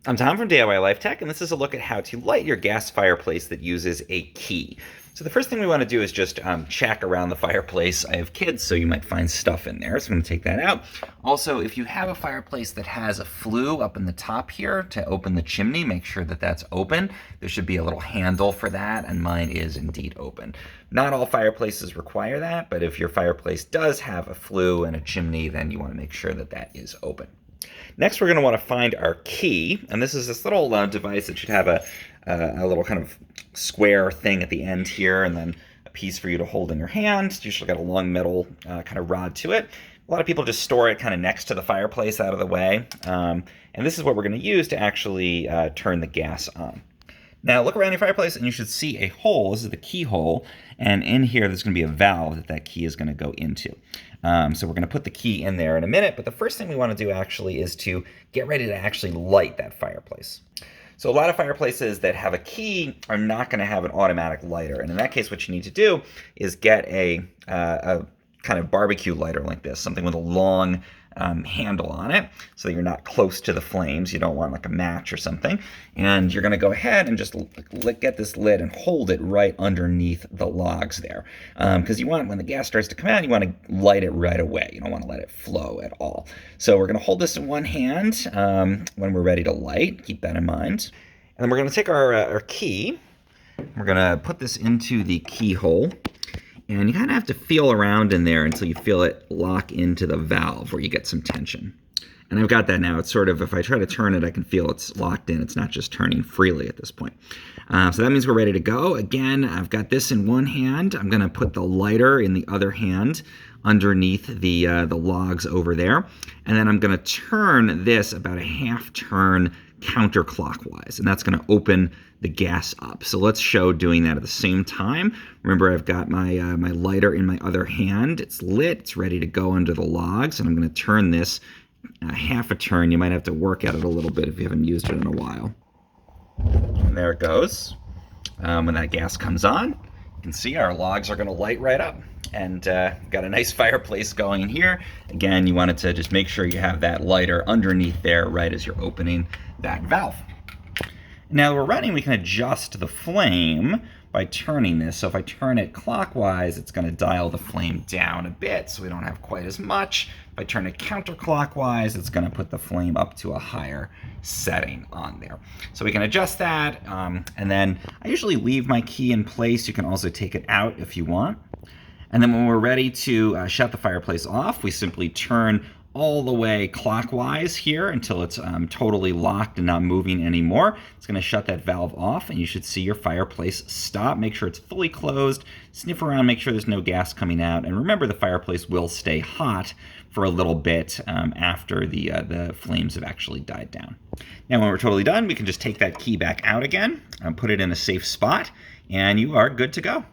I'm Tom from DIY Life Tech, and this is a look at how to light your gas fireplace that uses a key. So the first thing we want to do is just check around the fireplace. I have kids, so you might find stuff in there, so I'm going to take that out. Also, if you have a fireplace that has a flue up in the top here to open the chimney, make sure that that's open. There should be a little handle for that, and mine is indeed open. Not all fireplaces require that, but if your fireplace does have a flue and a chimney, then you want to make sure that that is open. Next, we're going to want to find our key, and this is this little device that should have a little kind of square thing at the end here, and then a piece for you to hold in your hand. It's usually got a long metal kind of rod to it. A lot of people just store it kind of next to the fireplace out of the way, and this is what we're going to use to actually turn the gas on. Now look around your fireplace and you should see a hole. This is the keyhole, and in here there's going to be a valve that key is going to go into. So we're going to put the key in there in a minute, but the first thing we want to do actually is to get ready to actually light that fireplace. So a lot of fireplaces that have a key are not going to have an automatic lighter, and in that case what you need to do is get a kind of barbecue lighter like this, something with a long handle on it so that you're not close to the flames. You don't want like a match or something. And you're going to go ahead and just get this lid and hold it right underneath the logs there. Because you want, when the gas starts to come out, you want to light it right away. You don't want to let it flow at all. So we're going to hold this in one hand when we're ready to light. Keep that in mind. And then we're going to take our key. We're going to put this into the keyhole. And you kind of have to feel around in there until you feel it lock into the valve where you get some tension. And I've got that now. It's sort of, if I try to turn it, I can feel it's locked in. It's not just turning freely at this point. So that means we're ready to go. Again, I've got this in one hand. I'm going to put the lighter in the other hand underneath the logs over there. And then I'm going to turn this about a half turn counterclockwise, and that's going to open the gas up. So let's show doing that at the same time. Remember, I've got my my lighter in my other hand. It's lit. It's ready to go under the logs, and I'm going to turn this half a turn. You might have to work at it a little bit if you haven't used it in a while. And there it goes. When that gas comes on, you can see our logs are going to light right up. And got a nice fireplace going in here. Again, you wanted to just make sure you have that lighter underneath there right as you're opening that valve. Now we're running, we can adjust the flame by turning this. So if I turn it clockwise, it's going to dial the flame down a bit so we don't have quite as much. If I turn it counterclockwise, it's going to put the flame up to a higher setting on there. So we can adjust that, and then I usually leave my key in place. You can also take it out if you want. And then when we're ready to shut the fireplace off, we simply turn all the way clockwise here until it's totally locked and not moving anymore. It's going to shut that valve off, and you should see your fireplace stop. Make sure it's fully closed. Sniff around, make sure there's no gas coming out. And remember, the fireplace will stay hot for a little bit after the flames have actually died down. Now, when we're totally done, we can just take that key back out again and put it in a safe spot, and you are good to go.